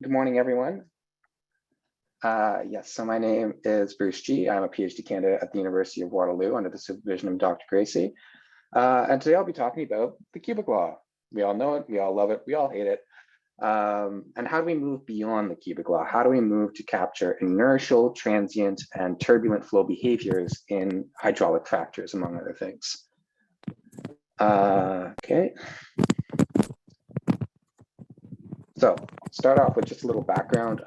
Good morning, everyone. Yes, so my name is Bruce G. I'm a PhD candidate at the University of Waterloo under the supervision of Dr. Gracie. And today I'll be talking about the cubic law. We all know it, we all love it, we all hate it. And how do we move beyond the cubic law? How do we move to capture inertial, transient, and turbulent flow behaviors in hydraulic fractures, among other things? Okay. So I'll start off with just a little background.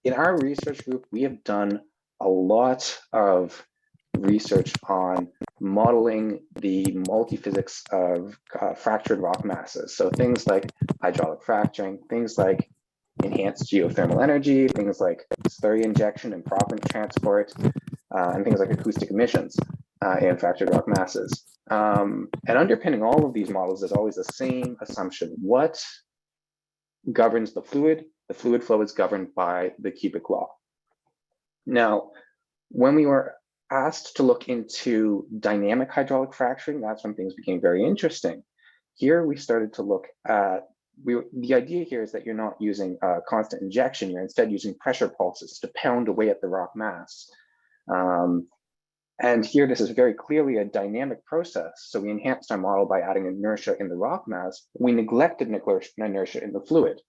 In our research group, we have done a lot of research on modeling the multiphysics of fractured rock masses. So things like hydraulic fracturing, things like enhanced geothermal energy, things like slurry injection and proppant transport, and things like acoustic emissions in fractured rock masses. And underpinning all of these models is always the same assumption. What governs the fluid? The fluid flow is governed by the cubic law. Now, when we were asked to look into dynamic hydraulic fracturing, that's when things became very interesting. Here we started to look at, the idea here is that you're not using constant injection, you're instead using pressure pulses to pound away at the rock mass. And here this is very clearly a dynamic process. So we enhanced our model by adding inertia in the rock mass. We neglected inertia in the fluid.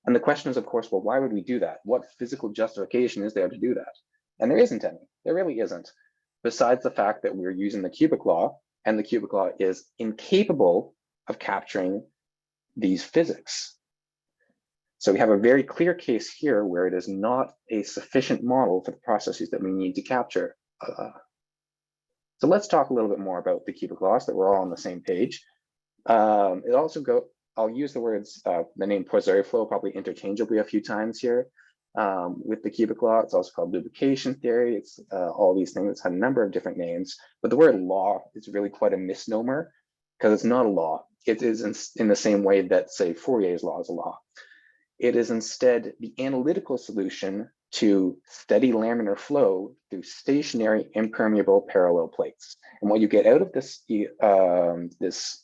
And the question is, of course, well, why would we do that? What physical justification is there to do that? And there isn't any. There really isn't. Besides the fact that we're using the cubic law, and the cubic law is incapable of capturing these physics. So we have a very clear case here where it is not a sufficient model for the processes that we need to capture. So let's talk a little bit more about the cubic law so that we're all on the same page. I'll use the words, the name Poiseuille flow probably interchangeably a few times here with the cubic law. It's also called lubrication theory. It's all these things. It's had a number of different names, but the word law is really quite a misnomer because it's not a law. It is in the same way that, say, Fourier's law is a law. It is instead the analytical solution to steady laminar flow through stationary impermeable parallel plates. And what you get out of this,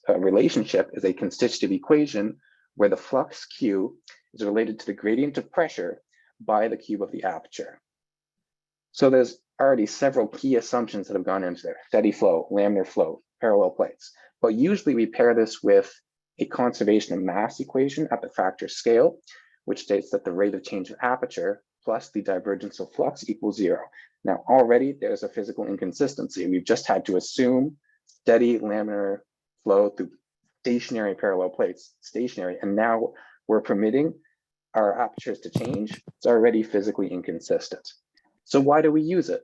relationship is a constitutive equation where the flux Q is related to the gradient of pressure by the cube of the aperture. So there's already several key assumptions that have gone into there: steady flow, laminar flow, parallel plates. But usually we pair this with a conservation of mass equation at the fracture scale, which states that the rate of change of aperture plus the divergence of flux equals 0. Now, already there's a physical inconsistency. We've just had to assume steady laminar flow through stationary parallel plates, and now we're permitting our apertures to change. It's already physically inconsistent. So why do we use it?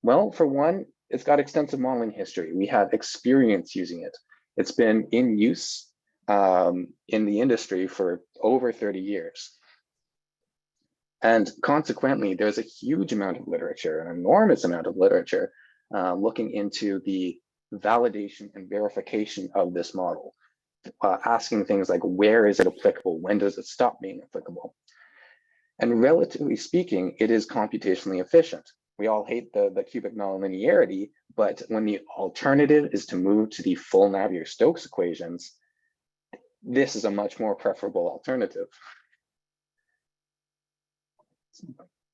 Well, for one, it's got extensive modeling history. We have experience using it. It's been in use in the industry for over 30 years. And consequently, there's a huge amount of literature, an enormous amount of literature, looking into the validation and verification of this model, asking things like, where is it applicable? When does it stop being applicable? And relatively speaking, it is computationally efficient. We all hate the cubic nonlinearity, but when the alternative is to move to the full Navier-Stokes equations, this is a much more preferable alternative.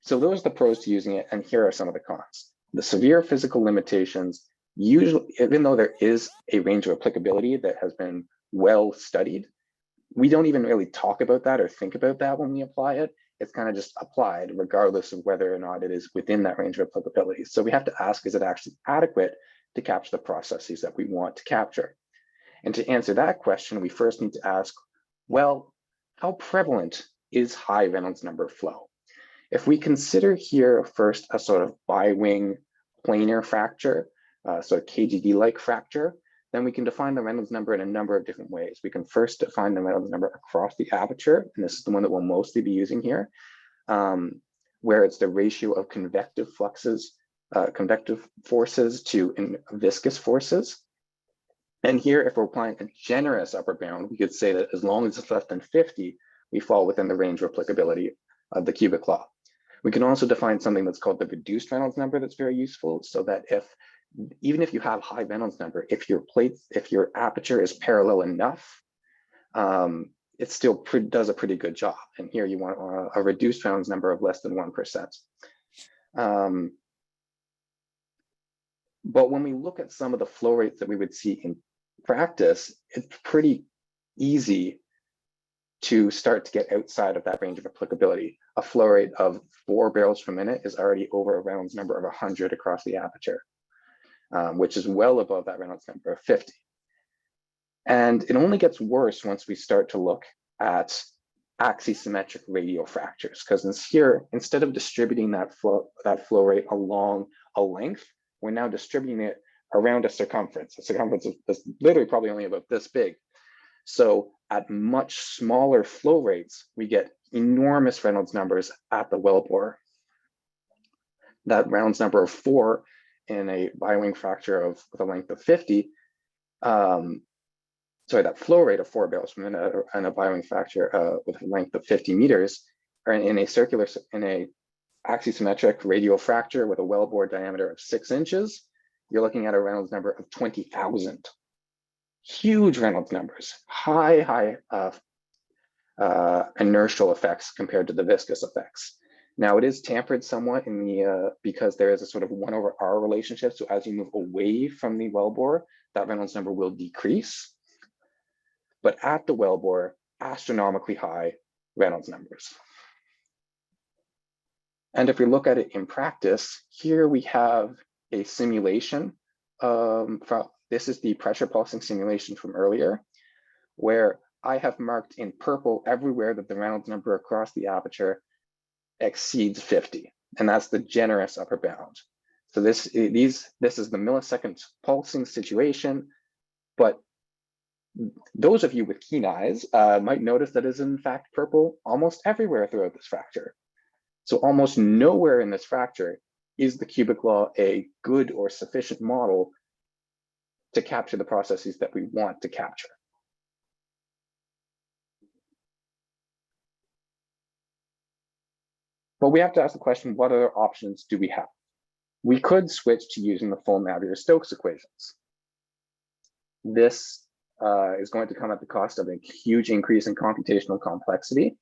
So those are the pros to using it, and here are some of the cons. The severe physical limitations, usually, even though there is a range of applicability that has been well studied, we don't even really talk about that or think about that when we apply it. It's kind of just applied regardless of whether or not it is within that range of applicability. So we have to ask, is it actually adequate to capture the processes that we want to capture? And to answer that question, we first need to ask, well, how prevalent is high Reynolds number flow? If we consider here first a sort of bi-wing planar fracture, so KGD-like fracture, then we can define the Reynolds number in a number of different ways. We can first define the Reynolds number across the aperture, and this is the one that we'll mostly be using here, where it's the ratio of convective fluxes, convective forces to viscous forces. And here, if we're applying a generous upper bound, we could say that as long as it's less than 50, we fall within the range of applicability of the cubic law. We can also define something that's called the reduced Reynolds number that's very useful, so that even if you have high Reynolds number, if your aperture is parallel enough, it still does a pretty good job. And here you want a reduced Reynolds number of less than 1%. But when we look at some of the flow rates that we would see in practice, it's pretty easy to start to get outside of that range of applicability. A flow rate of 4 barrels per minute is already over a Reynolds number of 100 across the aperture, which is well above that Reynolds number of 50. And it only gets worse once we start to look at axisymmetric radial fractures, because here, instead of distributing that flow rate along a length, we're now distributing it around a circumference. A circumference is literally probably only about this big. So at much smaller flow rates, we get enormous Reynolds numbers at the wellbore. That Reynolds number of 4 in a bi-wing fracture with a length of 50, that flow rate of 4 barrels per minute and a bi-wing fracture with a length of 50 meters, or in a axisymmetric radial fracture with a wellbore diameter of 6 inches, you're looking at a Reynolds number of 20,000. Huge Reynolds numbers, high inertial effects compared to the viscous effects. Now it is tampered somewhat in the because there is a sort of 1/r relationship. So as you move away from the wellbore, that Reynolds number will decrease. But at the wellbore, astronomically high Reynolds numbers. And if we look at it in practice, here we have a simulation. This is the pressure pulsing simulation from earlier, where I have marked in purple everywhere that the Reynolds number across the aperture exceeds 50, and that's the generous upper bound. So this is the millisecond pulsing situation, but those of you with keen eyes might notice that is in fact purple almost everywhere throughout this fracture. So almost nowhere in this fracture is the cubic law a good or sufficient model to capture the processes that we want to capture. But we have to ask the question, what other options do we have? We could switch to using the full Navier-Stokes equations. This is going to come at the cost of a huge increase in computational complexity,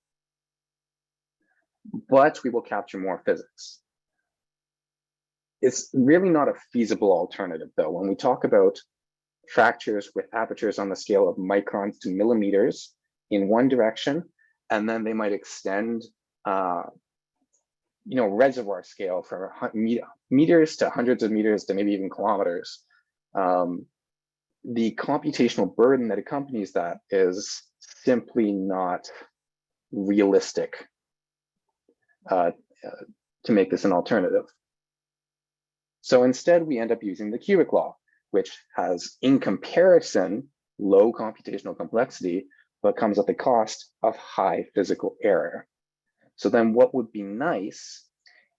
but we will capture more physics. It's really not a feasible alternative, though. When we talk about fractures with apertures on the scale of microns to millimeters in one direction, and then they might extend reservoir scale from meters to hundreds of meters to maybe even kilometers. The computational burden that accompanies that is simply not realistic to make this an alternative. So instead, we end up using the cubic law, which has, in comparison, low computational complexity, but comes at the cost of high physical error. So then what would be nice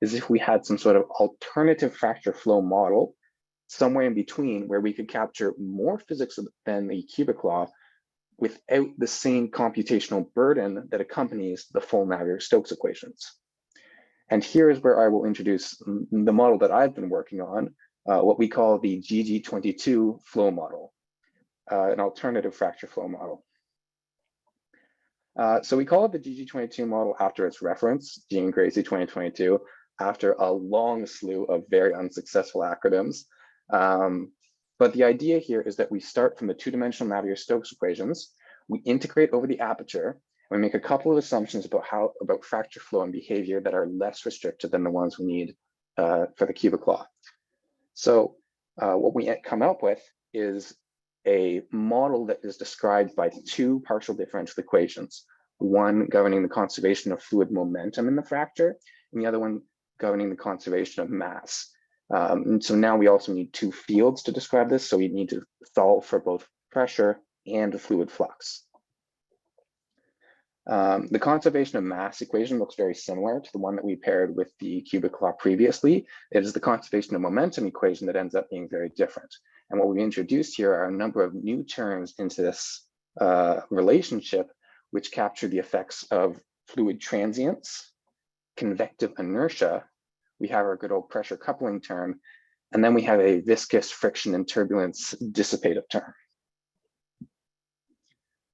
is if we had some sort of alternative fracture flow model somewhere in between where we could capture more physics than the cubic law without the same computational burden that accompanies the full Navier-Stokes equations. And here is where I will introduce the model that I've been working on, what we call the GG22 flow model, an alternative fracture flow model. So we call it the GG22 model after its reference, Jean Gracie 2022, after a long slew of very unsuccessful acronyms. But the idea here is that we start from the two-dimensional Navier-Stokes equations, we integrate over the aperture, and we make a couple of assumptions about fracture flow and behavior that are less restricted than the ones we need for the cubic law. So what we come up with is a model that is described by two partial differential equations, one governing the conservation of fluid momentum in the fracture, and the other one governing the conservation of mass. And so now we also need two fields to describe this, so we need to solve for both pressure and fluid flux. The conservation of mass equation looks very similar to the one that we paired with the cubic law previously. It is the conservation of momentum equation that ends up being very different. And what we introduced here are a number of new terms into this relationship, which capture the effects of fluid transients, convective inertia. We have our good old pressure coupling term, and then we have a viscous friction and turbulence dissipative term.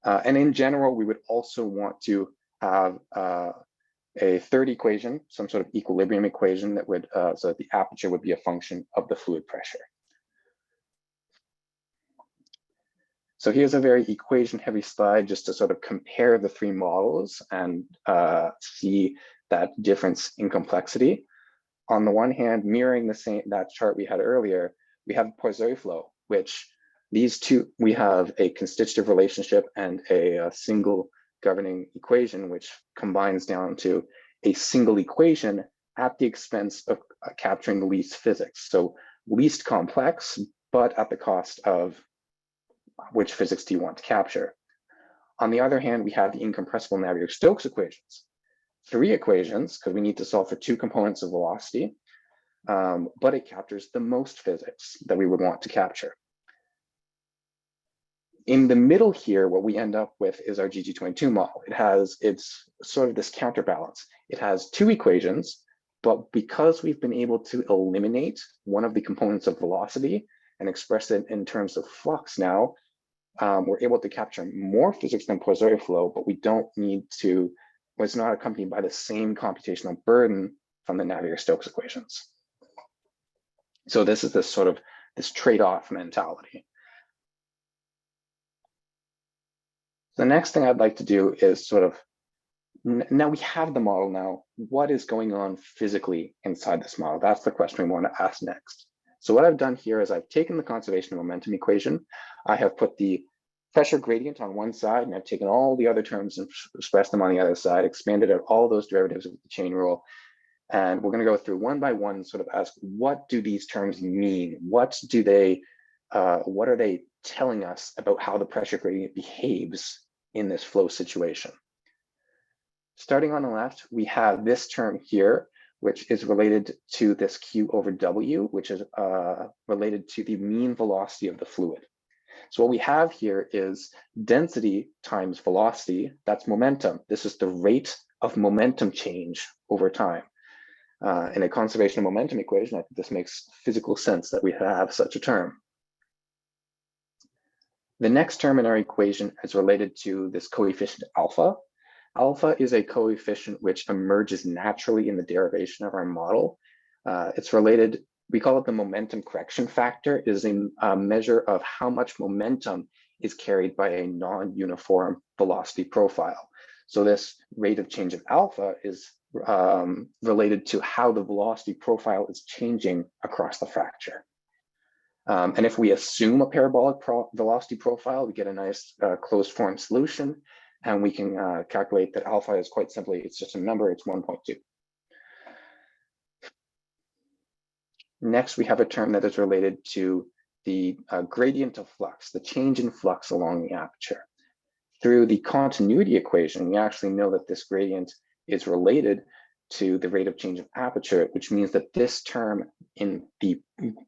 And in general, we would also want to have a third equation, some sort of equilibrium equation that would, so that the aperture would be a function of the fluid pressure. So here's a very equation-heavy slide just to sort of compare the three models and see that difference in complexity. On the one hand, mirroring that chart we had earlier, we have Poiseuille flow, which these two, we have a constitutive relationship and a single governing equation, which combines down to a single equation at the expense of capturing the least physics. So least complex, but at the cost of which physics do you want to capture. On the other hand, we have the incompressible Navier-Stokes equations. Three equations, because we need to solve for two components of velocity, but it captures the most physics that we would want to capture. In the middle here, what we end up with is our GG22 model. It's sort of this counterbalance. It has two equations, but because we've been able to eliminate one of the components of velocity and express it in terms of flux now, we're able to capture more physics than Poiseuille flow, but we don't need to, it's not accompanied by the same computational burden from the Navier-Stokes equations. So this is this trade-off mentality. The next thing I'd like to do is now we have the model now, what is going on physically inside this model? That's the question we want to ask next. So what I've done here is I've taken the conservation of momentum equation. I have put the pressure gradient on one side, and I've taken all the other terms and expressed them on the other side, expanded out all those derivatives with the chain rule. And we're going to go through one by one and sort of ask, what do these terms mean? What are they telling us about how the pressure gradient behaves in this flow situation? Starting on the left, we have this term here, which is related to this Q over W, which is related to the mean velocity of the fluid. So what we have here is density times velocity, that's momentum. This is the rate of momentum change over time. In a conservation of momentum equation, I think this makes physical sense that we have such a term. The next term in our equation is related to this coefficient alpha. Alpha is a coefficient which emerges naturally in the derivation of our model. It's related, we call it the momentum correction factor. It is a measure of how much momentum is carried by a non-uniform velocity profile. So this rate of change of alpha is related to how the velocity profile is changing across the fracture. And if we assume a parabolic velocity profile, we get a nice closed form solution, and we can calculate that alpha is quite simply, it's just a number, it's 1.2. Next, we have a term that is related to the gradient of flux, the change in flux along the aperture. Through the continuity equation, we actually know that this gradient is related to the rate of change of aperture, which means that this term in the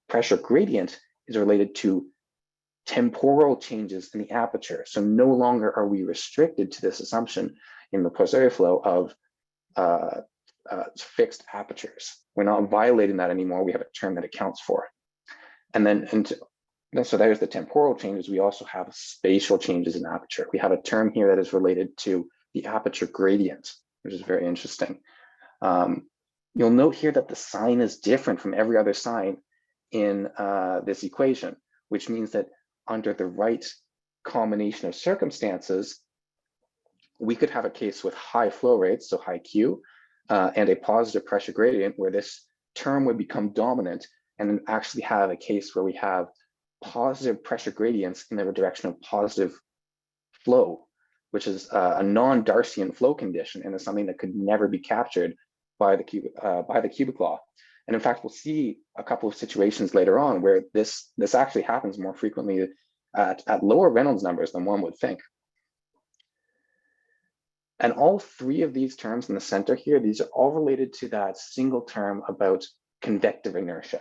pressure gradient is related to temporal changes in the aperture. So no longer are we restricted to this assumption in the Poiseuille flow of fixed apertures. We're not violating that anymore. We have a term that accounts for it. So there's the temporal changes. We also have spatial changes in aperture. We have a term here that is related to the aperture gradient, which is very interesting. You'll note here that the sign is different from every other sign in this equation, which means that under the right combination of circumstances, we could have a case with high flow rates, so high Q, and a positive pressure gradient where this term would become dominant, and then actually have a case where we have positive pressure gradients in the direction of positive flow, which is a non-Darcian flow condition and is something that could never be captured by the cubic law. And in fact, we'll see a couple of situations later on where this actually happens more frequently at lower Reynolds numbers than one would think. And all three of these terms in the center here, these are all related to that single term about convective inertia.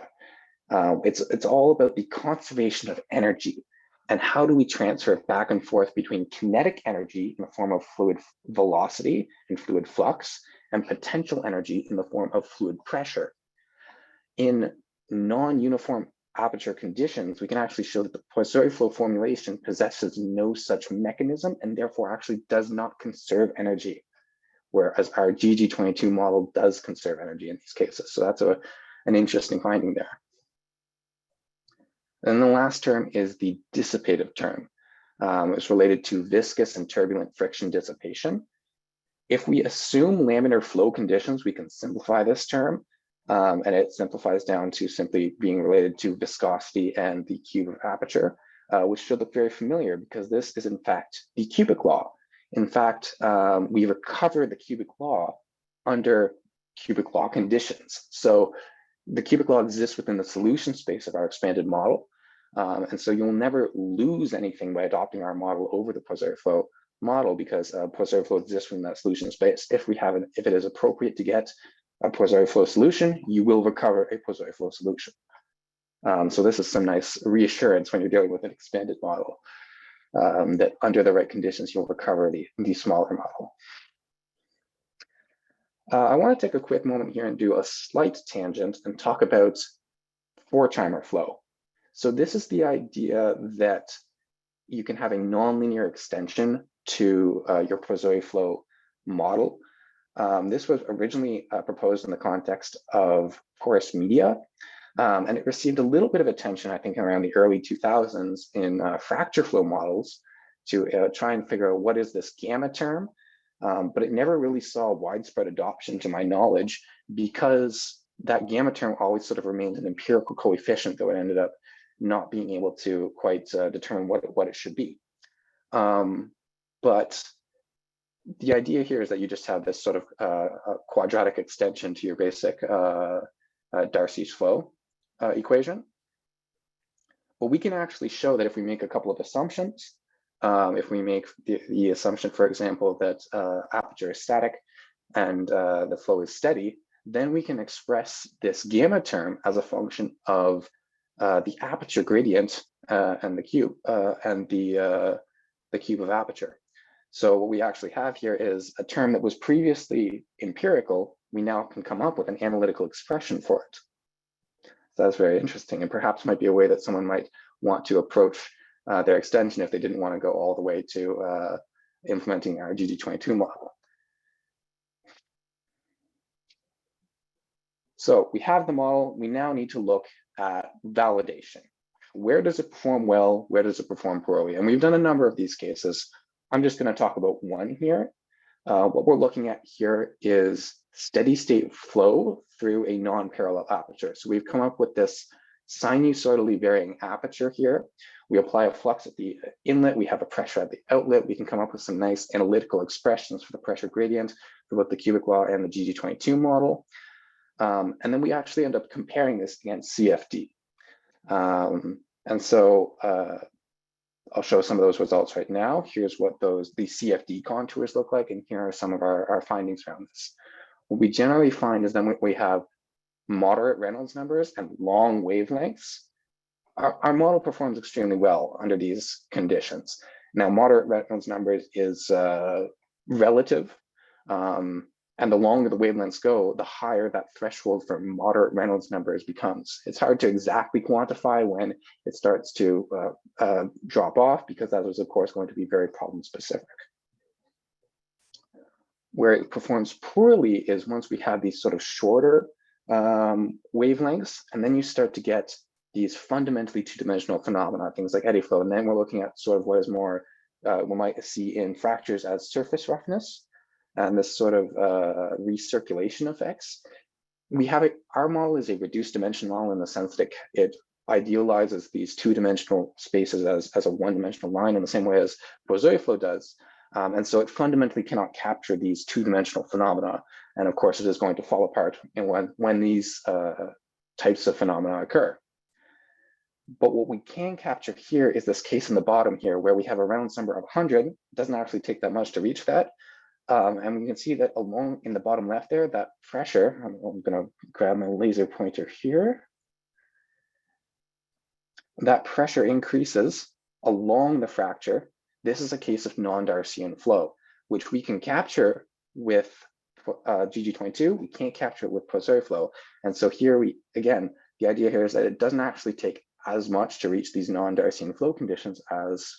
It's all about the conservation of energy and how do we transfer it back and forth between kinetic energy in the form of fluid velocity and fluid flux and potential energy in the form of fluid pressure. In non-uniform aperture conditions, we can actually show that the Poiseuille flow formulation possesses no such mechanism and therefore actually does not conserve energy, whereas our GG22 model does conserve energy in these cases. So that's an interesting finding there. And the last term is the dissipative term. It's related to viscous and turbulent friction dissipation. If we assume laminar flow conditions, we can simplify this term, and it simplifies down to simply being related to viscosity and the cube of aperture, which should look very familiar because this is in fact the cubic law. In fact, we recover the cubic law under cubic law conditions. So the cubic law exists within the solution space of our expanded model. And so you'll never lose anything by adopting our model over the Poiseuille flow model because Poiseuille flow exists within that solution space. If it is appropriate to get a Poiseuille flow solution, you will recover a Poiseuille flow solution. So this is some nice reassurance when you're dealing with an expanded model, that under the right conditions, you'll recover the smaller model. I want to take a quick moment here and do a slight tangent and talk about FORCHHEIMER flow. So this is the idea that you can have a nonlinear extension to your Poiseuille flow model. This was originally proposed in the context of porous media, and it received a little bit of attention, I think, around the early 2000s in fracture flow models to try and figure out what is this gamma term, but it never really saw widespread adoption to my knowledge because that gamma term always sort of remained an empirical coefficient, though it ended up not being able to quite determine what it should be. But the idea here is that you just have this sort of quadratic extension to your basic Darcy's flow equation. But we can actually show that if we make a couple of assumptions, if we make the assumption, for example, that aperture is static and the flow is steady, then we can express this gamma term as a function of the aperture gradient and the cube and the cube of aperture. So what we actually have here is a term that was previously empirical. We now can come up with an analytical expression for it. So that's very interesting, and perhaps might be a way that someone might want to approach their extension if they didn't want to go all the way to implementing our GG22 model. So we have the model. We now need to look at validation. Where does it perform well? Where does it perform poorly? And we've done a number of these cases. I'm just going to talk about one here. What we're looking at here is steady state flow through a non-parallel aperture. So we've come up with this sinusoidally varying aperture here. We apply a flux at the inlet. We have a pressure at the outlet. We can come up with some nice analytical expressions for the pressure gradient for both the cubic law and the GG22 model. And then we actually end up comparing this against CFD. And so I'll show some of those results right now. Here's what the CFD contours look like, and here are some of our findings around this. What we generally find is then we have moderate Reynolds numbers and long wavelengths. Our model performs extremely well under these conditions. Now, moderate Reynolds numbers is relative, and the longer the wavelengths go, the higher that threshold for moderate Reynolds numbers becomes. It's hard to exactly quantify when it starts to drop off because that is, of course, going to be very problem specific. Where it performs poorly is once we have these sort of shorter wavelengths, and then you start to get these fundamentally two-dimensional phenomena, things like eddy flow. And then we're looking at sort of what is more, we might see in fractures as surface roughness, and this sort of recirculation effects. Our model is a reduced dimension model in the sense that it idealizes these two-dimensional spaces as a one-dimensional line in the same way as Poiseuille flow does. And so it fundamentally cannot capture these two-dimensional phenomena. And of course, it is going to fall apart when these types of phenomena occur. But what we can capture here is this case in the bottom here, where we have a Reynolds number of 100. It doesn't actually take that much to reach that. And we can see that along in the bottom left there, that pressure, I'm going to grab my laser pointer here. That pressure increases along the fracture. This is a case of non-Darcyan flow, which we can capture with GG22. We can't capture it with Poiseuille flow. And so here we, again, the idea here is that it doesn't actually take as much to reach these non-Darcian flow conditions as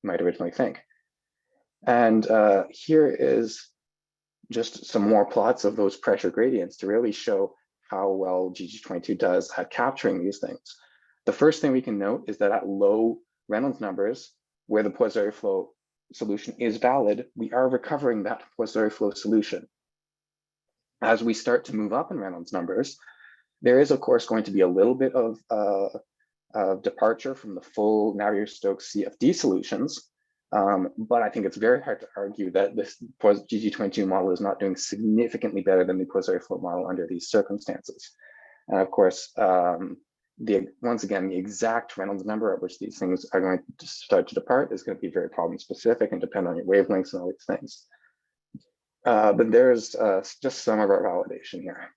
you might originally think. And here is just some more plots of those pressure gradients to really show how well GG22 does at capturing these things. The first thing we can note is that at low Reynolds numbers, where the Poiseuille flow solution is valid, we are recovering that Poiseuille flow solution. As we start to move up in Reynolds numbers, there is, of course, going to be a little bit of departure from the full Navier-Stokes CFD solutions. But I think it's very hard to argue that this GG22 model is not doing significantly better than the Poiseuille flow model under these circumstances. And of course, once again, the exact Reynolds number at which these things are going to start to depart is going to be very problem specific and depend on your wavelengths and all these things. But there's just some of our validation here.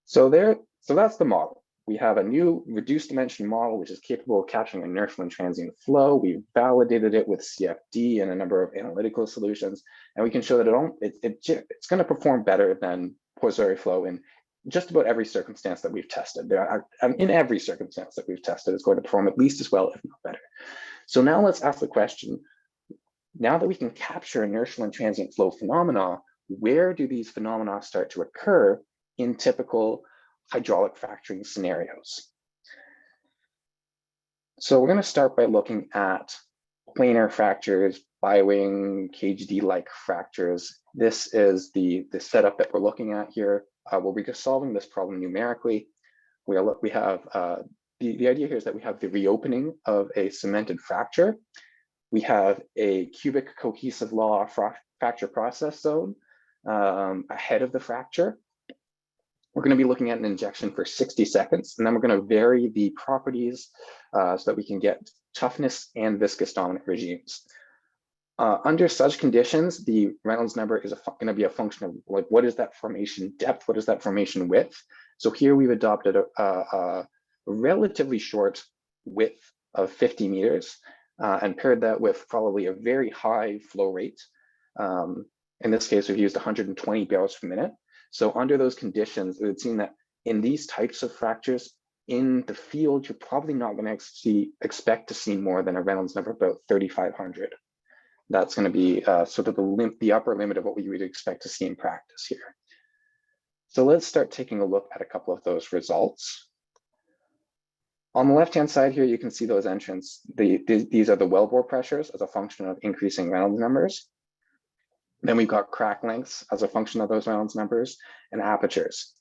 So that's the model. We have a new reduced dimension model, which is capable of capturing inertial and transient flow. We've validated it with CFD and a number of analytical solutions, and we can show that it's going to perform better than Poiseuille flow in just about every circumstance that we've tested. In every circumstance that we've tested, it's going to perform at least as well, if not better. So now let's ask the question, now that we can capture inertial and transient flow phenomena, where do these phenomena start to occur in typical hydraulic fracturing scenarios? So we're going to start by looking at planar fractures, bi-wing, KGD-like fractures. This is the setup that we're looking at here. We'll be just solving this problem numerically. The idea here is that we have the reopening of a cemented fracture. We have a cubic cohesive law fracture process zone ahead of the fracture. We're going to be looking at an injection for 60 seconds, and then we're going to vary the properties so that we can get toughness and viscous dominant regimes. Under such conditions, the Reynolds number is going to be a function of like, what is that formation depth? What is that formation width? So here we've adopted a relatively short width of 50 meters and paired that with probably a very high flow rate. In this case, we've used 120 barrels per minute. So under those conditions, it would seem that in these types of fractures in the field, you're probably not going to expect to see more than a Reynolds number about 3,500. That's going to be sort of the upper limit of what we would expect to see in practice here. So let's start taking a look at a couple of those results. On the left-hand side here, you can see those entrants. These are the wellbore pressures as a function of increasing Reynolds numbers. Then we've got crack lengths as a function of those Reynolds numbers and apertures.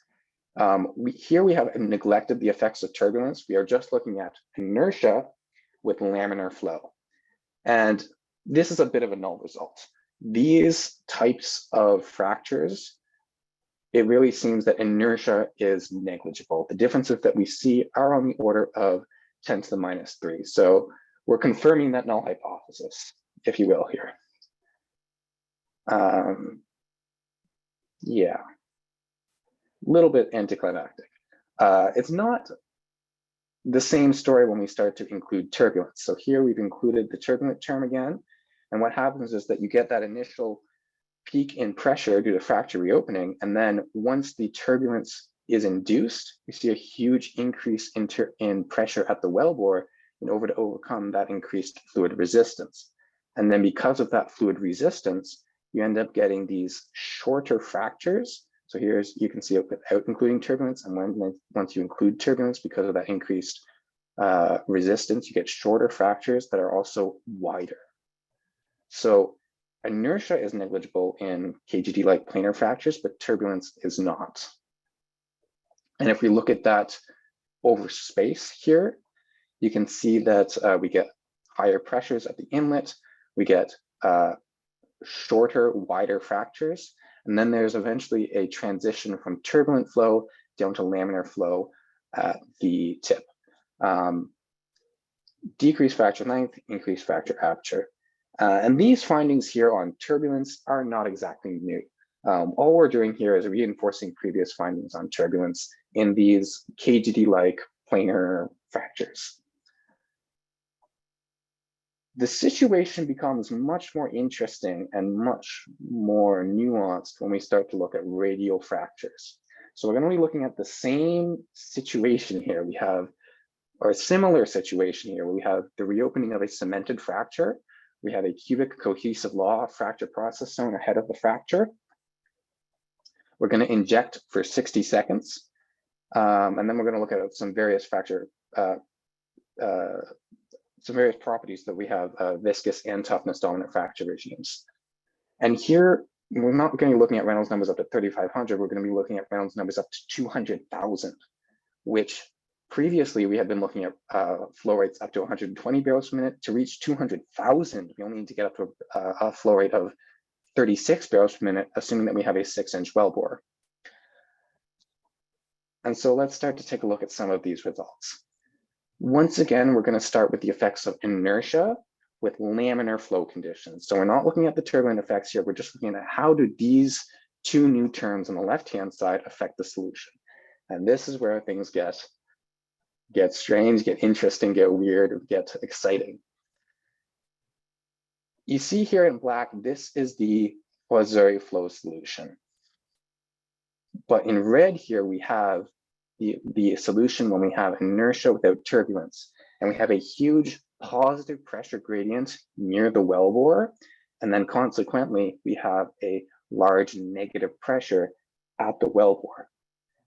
Here we have neglected the effects of turbulence. We are just looking at inertia with laminar flow. And this is a bit of a null result. These types of fractures, it really seems that inertia is negligible. The differences that we see are on the order of 10 to the -3. So we're confirming that null hypothesis, if you will, here. Yeah, a little bit anticlimactic. It's not the same story when we start to include turbulence. So here we've included the turbulent term again. And what happens is that you get that initial peak in pressure due to fracture reopening. And then once the turbulence is induced, you see a huge increase in pressure at the wellbore in order to overcome that increased fluid resistance. And then because of that fluid resistance, you end up getting these shorter fractures. So you can see it without including turbulence. And once you include turbulence, because of that increased resistance, you get shorter fractures that are also wider. So inertia is negligible in KGD-like planar fractures, but turbulence is not. And if we look at that over space here, you can see that we get higher pressures at the inlet, we get shorter, wider fractures, and then there's eventually a transition from turbulent flow down to laminar flow at the tip. Decreased fracture length, increased fracture aperture. And these findings here on turbulence are not exactly new. All we're doing here is reinforcing previous findings on turbulence in these KGD-like planar fractures. The situation becomes much more interesting and much more nuanced when we start to look at radial fractures. So we're going to be looking at the same situation here. We have, or a similar situation here, where we have the reopening of a cemented fracture. We have a cubic cohesive law fracture process zone ahead of the fracture. We're going to inject for 60 seconds. And then we're going to look at some various fracture, some various properties that we have, viscous and toughness dominant fracture regimes. And here, we're not going to be looking at Reynolds numbers up to 3,500. We're going to be looking at Reynolds numbers up to 200,000, which previously we had been looking at flow rates up to 120 barrels per minute. To reach 200,000, we only need to get up to a flow rate of 36 barrels per minute, assuming that we have a 6-inch wellbore. And so let's start to take a look at some of these results. Once again, we're going to start with the effects of inertia with laminar flow conditions. So we're not looking at the turbulent effects here. We're just looking at how do these two new terms on the left-hand side affect the solution. And this is where things get strange, get interesting, get weird, get exciting. You see here in black, this is the Poiseuille flow solution. But in red here, we have the solution when we have inertia without turbulence. And we have a huge positive pressure gradient near the wellbore. And then consequently, we have a large negative pressure at the wellbore.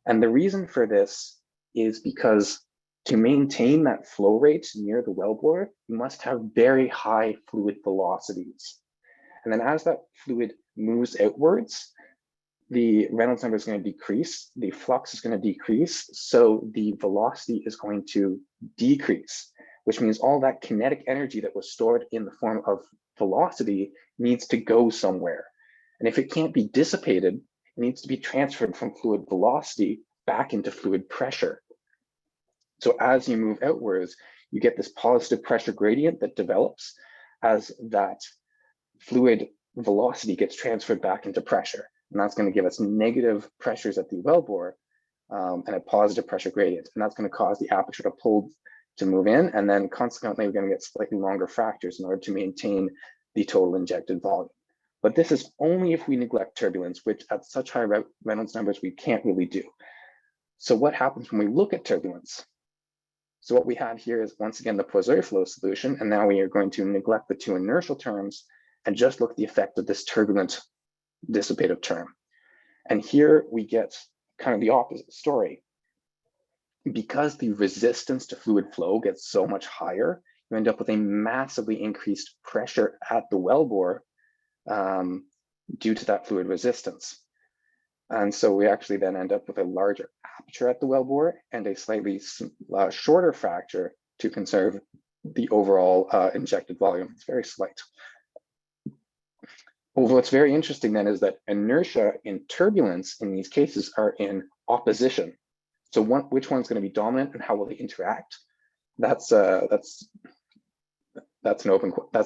And the reason for this is because to maintain that flow rate near the wellbore, you must have very high fluid velocities. And then as that fluid moves outwards, the Reynolds number is going to decrease, the flux is going to decrease, so the velocity is going to decrease, which means all that kinetic energy that was stored in the form of velocity needs to go somewhere. And if it can't be dissipated, it needs to be transferred from fluid velocity back into fluid pressure. So as you move outwards, you get this positive pressure gradient that develops as that fluid velocity gets transferred back into pressure. And that's going to give us negative pressures at the wellbore and a positive pressure gradient. And that's going to cause the aperture to pull to move in. And then consequently, we're going to get slightly longer fractures in order to maintain the total injected volume. But this is only if we neglect turbulence, which at such high Reynolds numbers, we can't really do. So what happens when we look at turbulence? So what we have here is, once again, the Poiseuille flow solution. And now we are going to neglect the two inertial terms and just look at the effect of this turbulent dissipative term. And here we get kind of the opposite story. Because the resistance to fluid flow gets so much higher, you end up with a massively increased pressure at the wellbore due to that fluid resistance. And so we actually then end up with a larger aperture at the wellbore and a slightly shorter fracture to conserve the overall injected volume. It's very slight. Well, what's very interesting then is that inertia and turbulence in these cases are in opposition. So which one's going to be dominant and how will they interact? That's a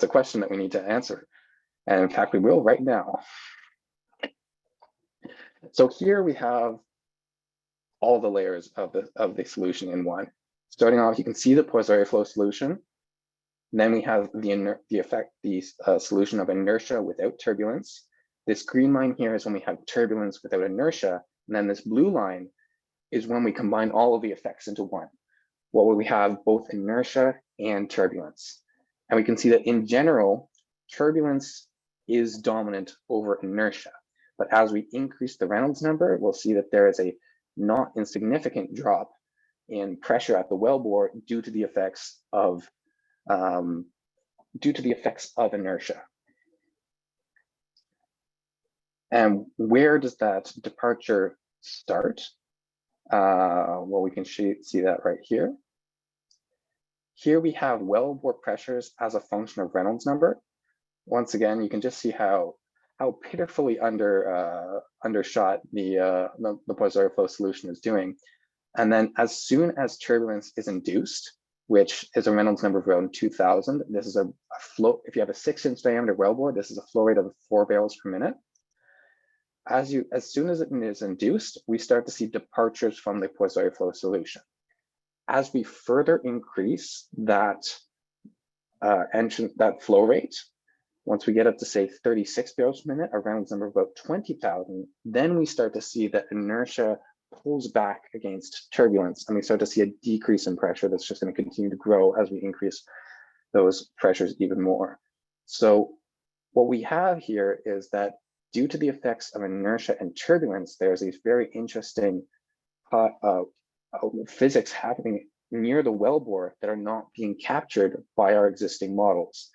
question that we need to answer. And in fact, we will right now. So here we have all the layers of the solution in one. Starting off, you can see the Poiseuille flow solution. Then we have the solution of inertia without turbulence. This green line here is when we have turbulence without inertia. And then this blue line is when we combine all of the effects into one. Well, we have both inertia and turbulence. And we can see that in general, turbulence is dominant over inertia. But as we increase the Reynolds number, we'll see that there is a not insignificant drop in pressure at the wellbore due to the effects of inertia. And where does that departure start? Well, we can see that right here. Here we have wellbore pressures as a function of Reynolds number. Once again, you can just see how pitifully undershot the Poiseuille flow solution is doing. And then as soon as turbulence is induced, which is a Reynolds number of around 2000, this is a flow. If you have a 6-inch diameter wellbore, this is a flow rate of 4 barrels per minute. As soon as it is induced, we start to see departures from the Poiseuille flow solution. As we further increase that flow rate, once we get up to say 36 barrels per minute, a Reynolds number of about 20,000, then we start to see that inertia pulls back against turbulence, and we start to see a decrease in pressure that's just going to continue to grow as we increase those pressures even more. So what we have here is that due to the effects of inertia and turbulence, there's these very interesting physics happening near the wellbore that are not being captured by our existing models.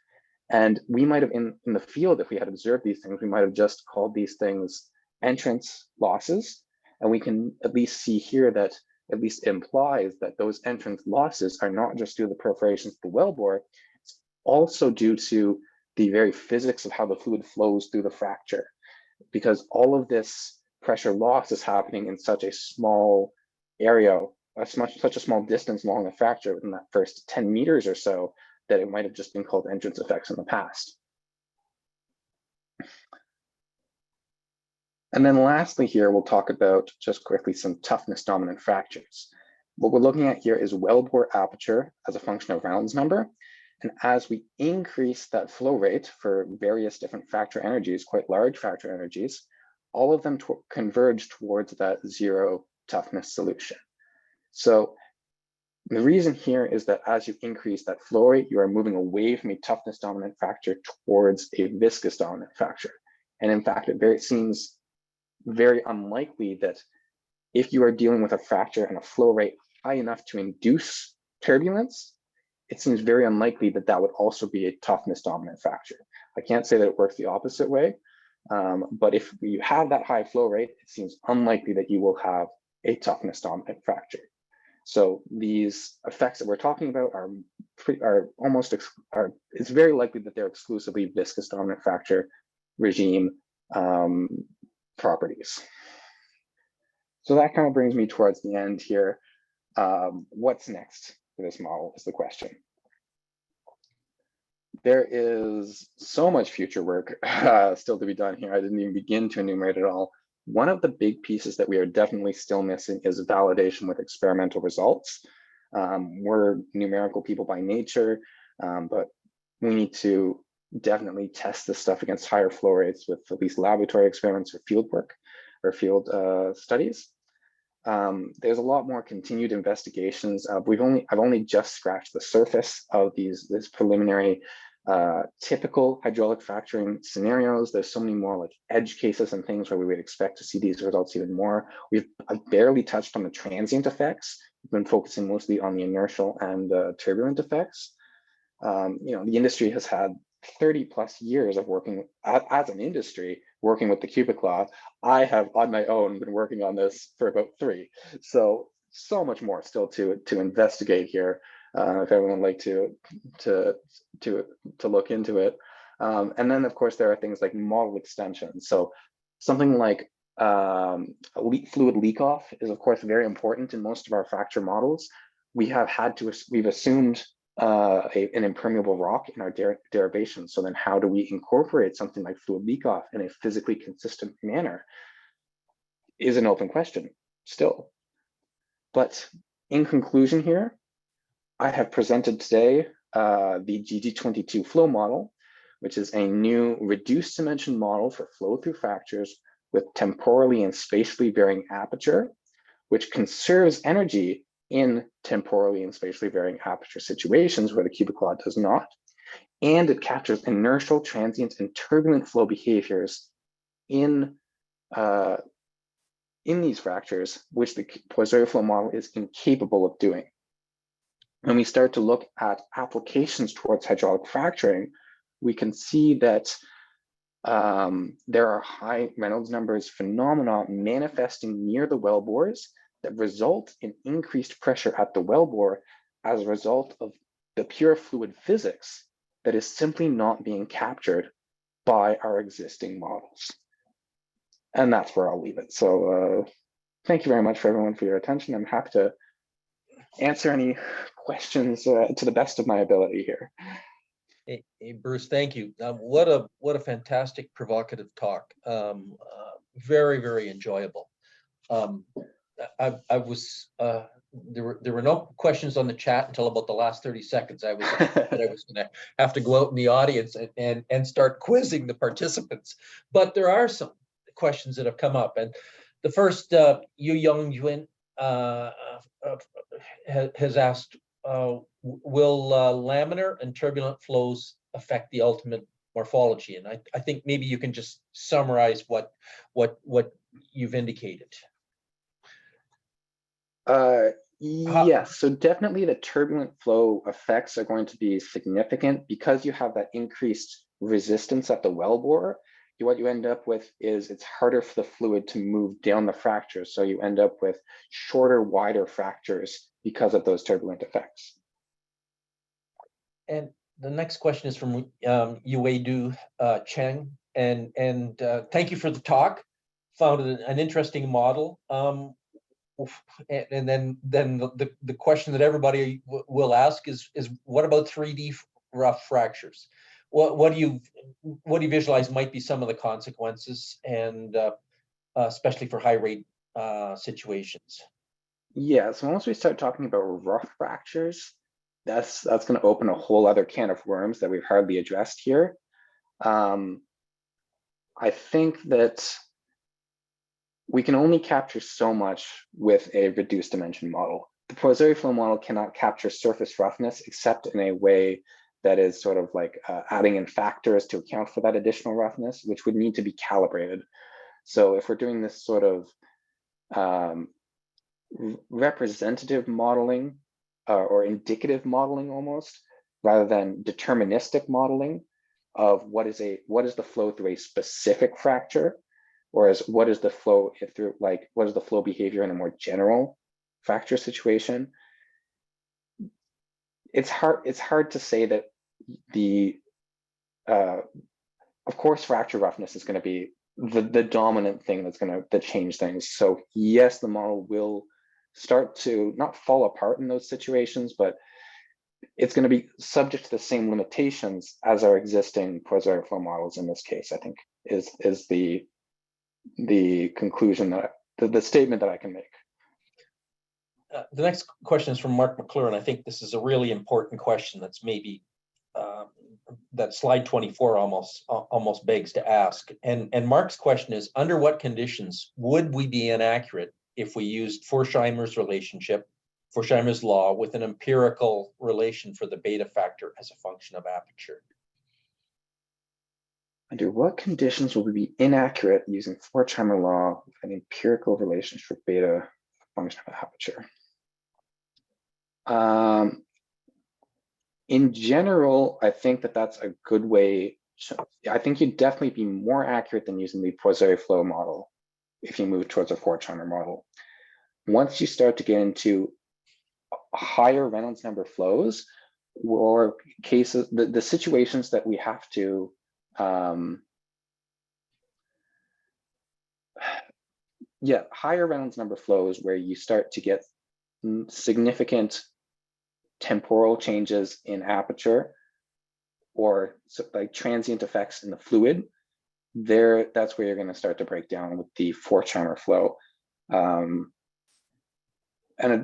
And we might have, in the field, if we had observed these things, we might have just called these things entrance losses. And we can at least see here that at least implies that those entrance losses are not just due to the perforations of the wellbore, it's also due to the very physics of how the fluid flows through the fracture. Because all of this pressure loss is happening in such a small area, such a small distance along the fracture within that first 10 meters or so, that it might have just been called entrance effects in the past. And then lastly here, we'll talk about just quickly some toughness dominant fractures. What we're looking at here is wellbore aperture as a function of Reynolds number. And as we increase that flow rate for various different fracture energies, quite large fracture energies, all of them converge towards that zero toughness solution. So the reason here is that as you increase that flow rate, you are moving away from a toughness dominant fracture towards a viscous dominant fracture. And in fact, it seems very unlikely that if you are dealing with a fracture and a flow rate high enough to induce turbulence, it seems very unlikely that that would also be a toughness dominant fracture. I can't say that it works the opposite way, but if you have that high flow rate, it seems unlikely that you will have a toughness dominant fracture. So these effects that we're talking about it's very likely that they're exclusively viscous dominant fracture regime properties. So that kind of brings me towards the end here. What's next for this model is the question. There is so much future work still to be done here. I didn't even begin to enumerate it all. One of the big pieces that we are definitely still missing is validation with experimental results. We're numerical people by nature, but we need to definitely test this stuff against higher flow rates with at least laboratory experiments or field work or field studies. There's a lot more continued investigations. I've only just scratched the surface of this preliminary typical hydraulic fracturing scenarios. There's so many more like edge cases and things where we would expect to see these results even more. I've barely touched on the transient effects. We've been focusing mostly on the inertial and turbulent effects. The industry has had 30 plus years of working as an industry, working with the cubic law. I have on my own been working on this for about 3. So much more still to investigate here. If everyone would like to look into it. And then of course there are things like model extensions. So something like fluid leak off is of course very important in most of our fracture models. We've assumed an impermeable rock in our derivation. So then how do we incorporate something like fluid leak off in a physically consistent manner is an open question still. But in conclusion here, I have presented today the GG22 flow model, which is a new reduced dimension model for flow through fractures with temporally and spatially varying aperture, which conserves energy in temporally and spatially varying aperture situations where the cubic law does not. And it captures inertial, transient, and turbulent flow behaviors in these fractures, which the Poiseuille flow model is incapable of doing. When we start to look at applications towards hydraulic fracturing, we can see that there are high Reynolds numbers phenomena manifesting near the wellbores that result in increased pressure at the wellbore as a result of the pure fluid physics that is simply not being captured by our existing models. And that's where I'll leave it. So thank you very much for everyone for your attention. I'm happy to answer any questions to the best of my ability here. Hey, Bruce, thank you. What a fantastic provocative talk. Very, very enjoyable. There were no questions on the chat until about the last 30 seconds. I was going to have to go out in the audience and start quizzing the participants. But there are some questions that have come up, and The first, Yu Young Yuan has asked, will laminar and turbulent flows affect the ultimate morphology? And I think maybe you can just summarize what you've indicated. Yes, so definitely the turbulent flow effects are going to be significant because you have that increased resistance at the wellbore. What you end up with is it's harder for the fluid to move down the fracture. So you end up with shorter, wider fractures because of those turbulent effects. And the next question is from Yuedu Cheng. And thank you for the talk. Found it an interesting model. And then the question that everybody will ask is what about 3D rough fractures? What do you visualize might be some of the consequences, and especially for high rate situations? Yeah, so once we start talking about rough fractures, that's going to open a whole other can of worms that we've hardly addressed here. I think that we can only capture so much with a reduced dimension model. The Poiseuille flow model cannot capture surface roughness except in a way that is sort of like adding in factors to account for that additional roughness, which would need to be calibrated. So if we're doing this sort of representative modeling or indicative modeling almost, rather than deterministic modeling of what is the flow through a specific fracture, whereas what is the flow through, like, what is the flow behavior in a more general fracture situation? It's hard to say that of course, fracture roughness is going to be the dominant thing that's going to change things. So yes, the model will start to not fall apart in those situations, but it's going to be subject to the same limitations as our existing Poiseuille flow models in this case, I think is the conclusion that the statement that I can make. The next question is from Mark McClure, and I think this is a really important question that's maybe that slide 24 almost begs to ask. And Mark's question is, under what conditions would we be inaccurate if we used FORCHHEIMER's FORCHHEIMER's law with an empirical relation for the beta factor as a function of aperture? Under what conditions will we be inaccurate using FORCHHEIMER law with an empirical relation for beta function of aperture? In general, I think that that's a good way. I think you'd definitely be more accurate than using the Poiseuille flow model if you move towards a FORCHHEIMER model. Once you start to get into higher Reynolds number flows, or cases, the situations that we have to higher Reynolds number flows where you start to get significant temporal changes in aperture or like transient effects in the fluid, that's where you're going to start to break down with the FORCHHEIMER flow. And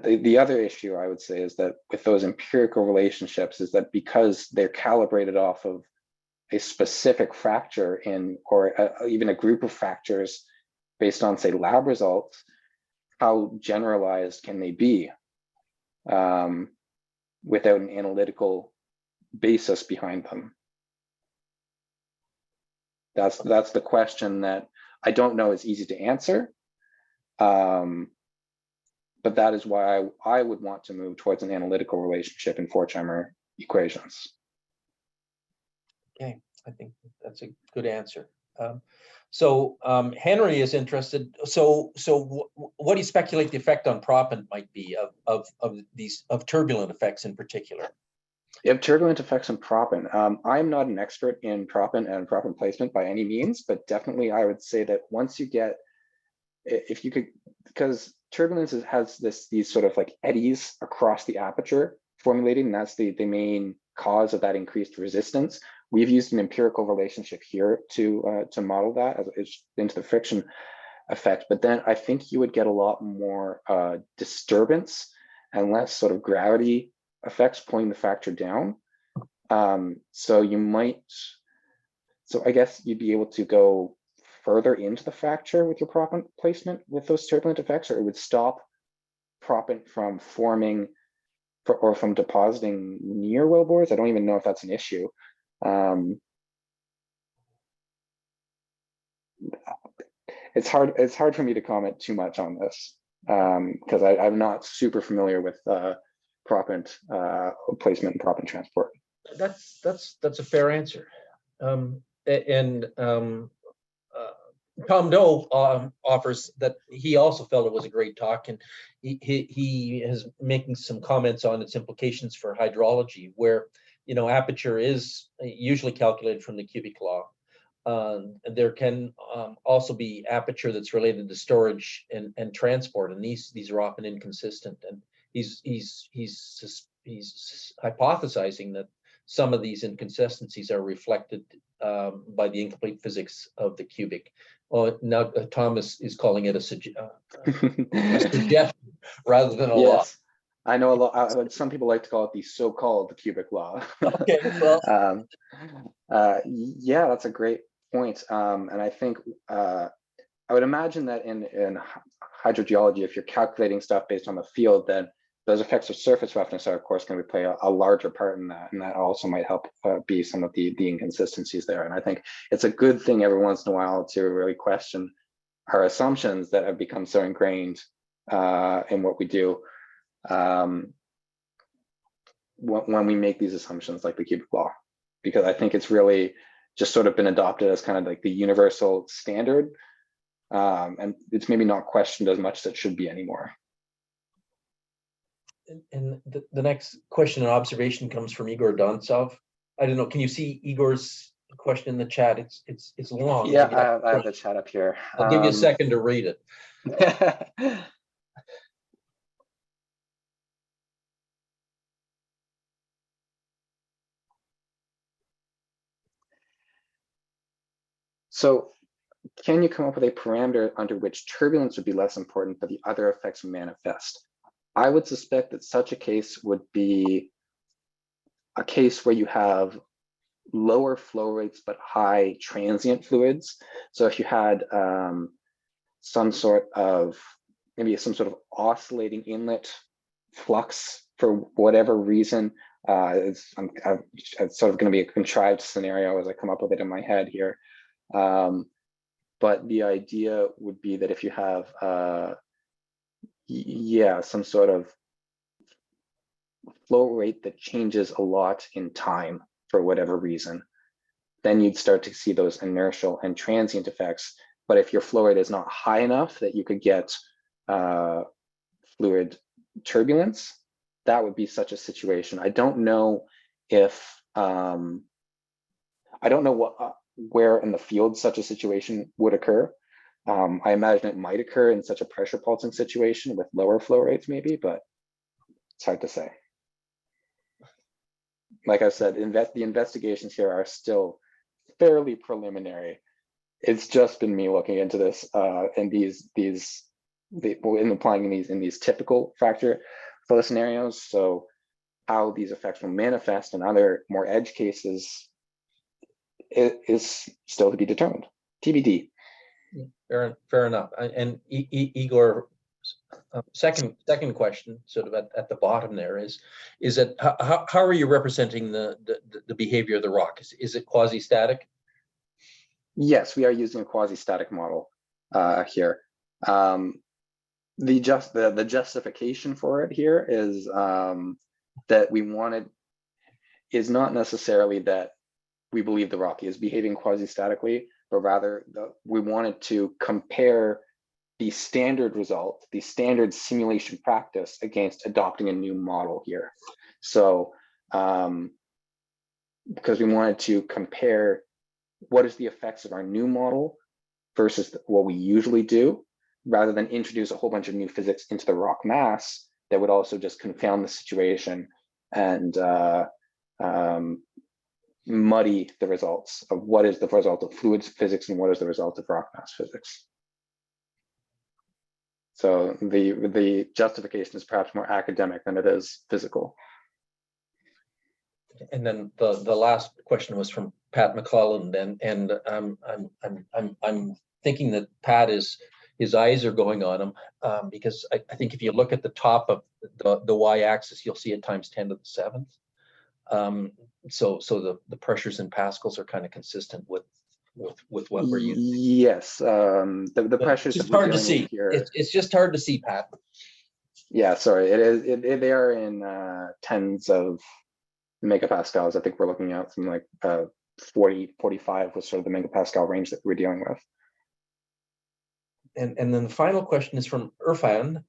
the other issue I would say is that with those empirical relationships is that because they're calibrated off of a specific fracture or even a group of fractures based on, say, lab results, how generalized can they be without an analytical basis behind them? That's the question that I don't know is easy to answer. But that is why I would want to move towards an analytical relationship in FORCHHEIMER equations. Okay, I think that's a good answer. So Henry is interested. So what do you speculate the effect on propant might be of turbulent effects in particular? You have turbulent effects on propant. I'm not an expert in propant and propant placement by any means, but definitely I would say that once you get, if you could, because turbulence has these sort of like eddies across the aperture formulating, and that's the main cause of that increased resistance. We've used an empirical relationship here to model that as into the friction effect, but then I think you would get a lot more disturbance and less sort of gravity effects pulling the fracture down. So I guess you'd be able to go further into the fracture with your propant placement with those turbulent effects, or it would stop propant from forming or from depositing near wellbores. I don't even know if that's an issue. It's hard for me to comment too much on this because I'm not super familiar with propant placement and propant transport. That's a fair answer. Tom Doe offers that he also felt it was a great talk, and he is making some comments on its implications for hydrology, where aperture is usually calculated from the cubic law. There can also be aperture that's related to storage and transport, and these are often inconsistent. And he's hypothesizing that some of these inconsistencies are reflected by the incomplete physics of the cubic. Well, now Thomas is calling it a suggestion rather than a law. Yes, I know a lot. Some people like to call it the so-called cubic law. Okay, well, yeah, that's a great point. And I think I would imagine that in hydrogeology, if you're calculating stuff based on the field, then those effects of surface roughness are, of course, going to play a larger part in that, and that also might help be some of the inconsistencies there. And I think it's a good thing every once in a while to really question our assumptions that have become so ingrained in what we do when we make these assumptions like the cubic law, because I think it's really just sort of been adopted as kind of like the universal standard, and it's maybe not questioned as much as it should be anymore. And the next question and observation comes from Igor Dontsov. I don't know. Can you see Igor's question in the chat? It's long. Yeah, I have the chat up here. I'll give you a second to read it. So, can you come up with a parameter under which turbulence would be less important, but the other effects manifest? I would suspect that such a case would be a case where you have lower flow rates but high transient fluids. So if you had some sort of oscillating inlet flux for whatever reason, it's sort of going to be a contrived scenario as I come up with it in my head here. But the idea would be that if you have some sort of flow rate that changes a lot in time for whatever reason, then you'd start to see those inertial and transient effects. But if your flow rate is not high enough that you could get fluid turbulence, that would be such a situation. I don't know if I don't know where in the field such a situation would occur. I imagine it might occur in such a pressure pulsing situation with lower flow rates maybe, but it's hard to say. Like I said, the investigations here are still fairly preliminary. It's just been me looking into this and applying in these typical fracture flow scenarios. So how these effects will manifest in other more edge cases is still to be determined. TBD. Fair enough. And Igor, second question, sort of at the bottom there is that how are you representing the behavior of the rock? Is it quasi-static? Yes, we are using a quasi-static model here. The justification for it here is that is not necessarily that we believe the rock is behaving quasi-statically, but rather we wanted to compare the standard result, the standard simulation practice against adopting a new model here. So, because we wanted to compare what is the effects of our new model versus what we usually do, rather than introduce a whole bunch of new physics into the rock mass that would also just confound the situation and muddy the results of what is the result of fluids physics and what is the result of rock mass physics. So the justification is perhaps more academic than it is physical. And then the last question was from Pat McClelland, and I'm thinking that Pat his eyes are going on him, because I think if you look at the top of the y-axis, you'll see it times 10 to the 7th. So the pressures in pascals are kind of consistent with what we're using. Yes, the pressures It's that we're hard to dealing with see. here. It's just hard to see, Pat. Yeah, sorry, they are in tens of megapascals. I think we're looking at something like 40, 45 was sort of the megapascal range that we're dealing with. And then the final question is from Irfan.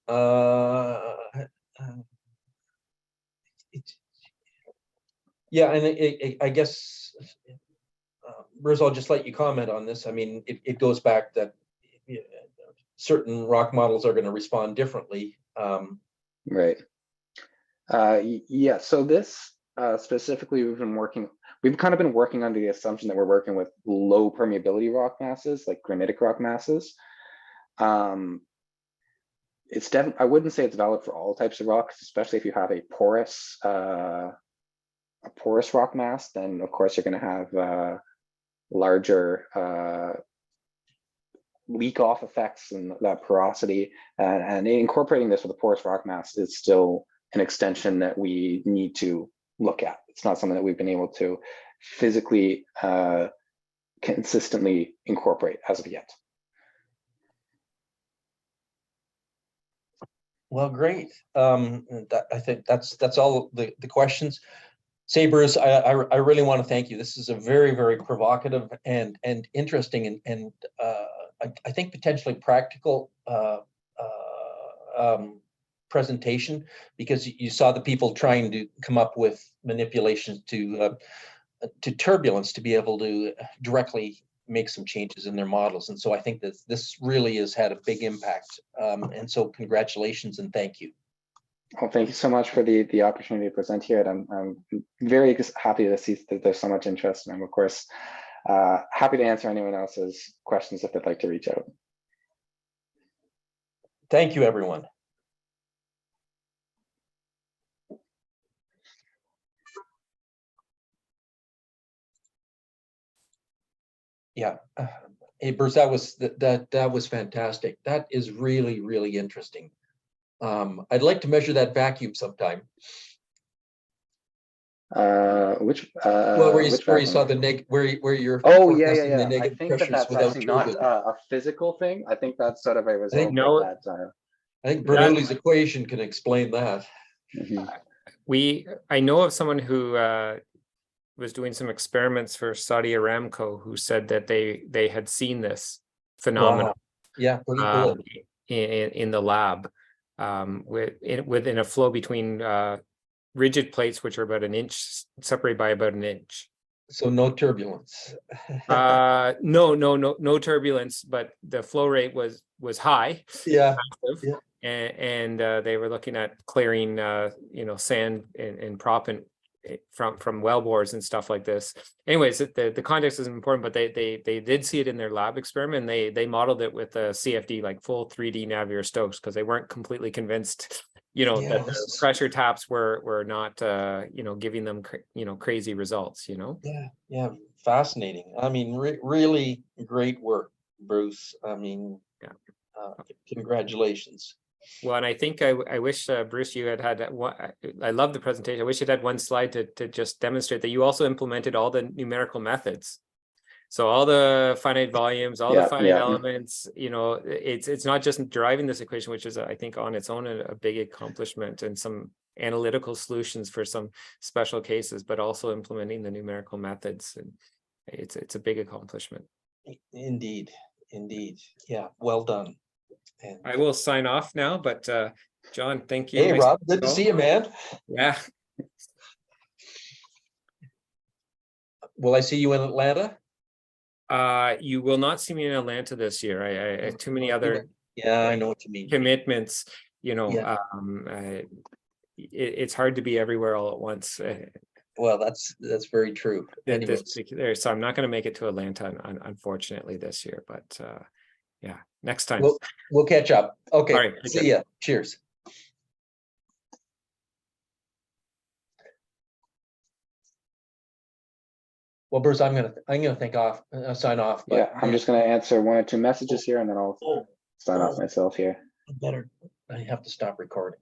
Yeah, and I guess, Bruce, I'll just let you comment on this. I mean, it goes back that certain rock models are going to respond differently. Right. Yeah, so this specifically, we've kind of been working under the assumption that we're working with low permeability rock masses, like granitic rock masses. It's definitely, I wouldn't say it's valid for all types of rocks, especially if you have a porous rock mass, then of course you're going to have larger leak off effects and that porosity, and incorporating this with a porous rock mass is still an extension that we need to look at. It's not something that we've been able to physically consistently incorporate as of yet. Well, great. I think that's all the questions. Sabers, I really want to thank you. This is a very, very provocative and interesting and I think potentially practical presentation, because you saw the people trying to come up with manipulations to turbulence to be able to directly make some changes in their models. And so I think that this really has had a big impact. And so congratulations and thank you. Well, thank you so much for the opportunity to present here. And I'm very happy to see that there's so much interest. And I'm, of course, happy to answer anyone else's questions if they'd like to reach out. Thank you, everyone. Yeah, hey Bruce, that was fantastic. That is really, really interesting. I'd like to measure that vacuum sometime. Well, where you saw the where you're yeah. the negative I think that's actually not a physical thing. I think that's sort of a result of that. I think Bernoulli's equation can explain that. Mm-hmm. I know of someone who was doing some experiments for Saudi Aramco who said that they had seen this phenomenon. Wow. Yeah, pretty cool. In the lab, within a flow between rigid plates, which are about an inch, separated by about an inch. So no turbulence. No turbulence, but the flow rate was high. Yeah. Massive, yeah. And they were looking at clearing sand and proppant from well bores and stuff like this. Anyways, the context isn't important, but they did see it in their lab experiment. They modeled it with a CFD, like full 3D Navier-Stokes, because they weren't completely convinced that the pressure taps were not giving them crazy results. Yeah, fascinating. I mean, really great work, Bruce. I mean, congratulations. Well, and I think I wish, Bruce, you had one. I love the presentation. I wish it had one slide to just demonstrate that you also implemented all the numerical methods. So all the finite volumes, all the finite elements, it's not just deriving this equation, which is, I think, on its own a big accomplishment and some analytical solutions for some special cases, but also implementing the numerical methods. And it's a big accomplishment. Indeed. Yeah, well done. And I will sign off now, but John, thank you. Hey, Rob, good to see you, man. Yeah. Will I see you in Atlanta? You will not see me in Atlanta this year. I have too many other I know what you mean. Commitments. It's hard to be everywhere all at once. Well, that's very true. So I'm not going to make it to Atlanta, unfortunately, this year. But yeah, next time. We'll catch up. Okay. All right. See ya. Cheers. Well, Bruce, I'm gonna sign off. But Yeah, I'm just gonna answer one or two messages here and then I'll sign off myself here. better. I have to stop recording.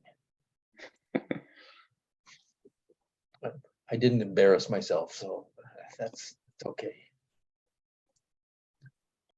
I didn't embarrass myself, so that's okay.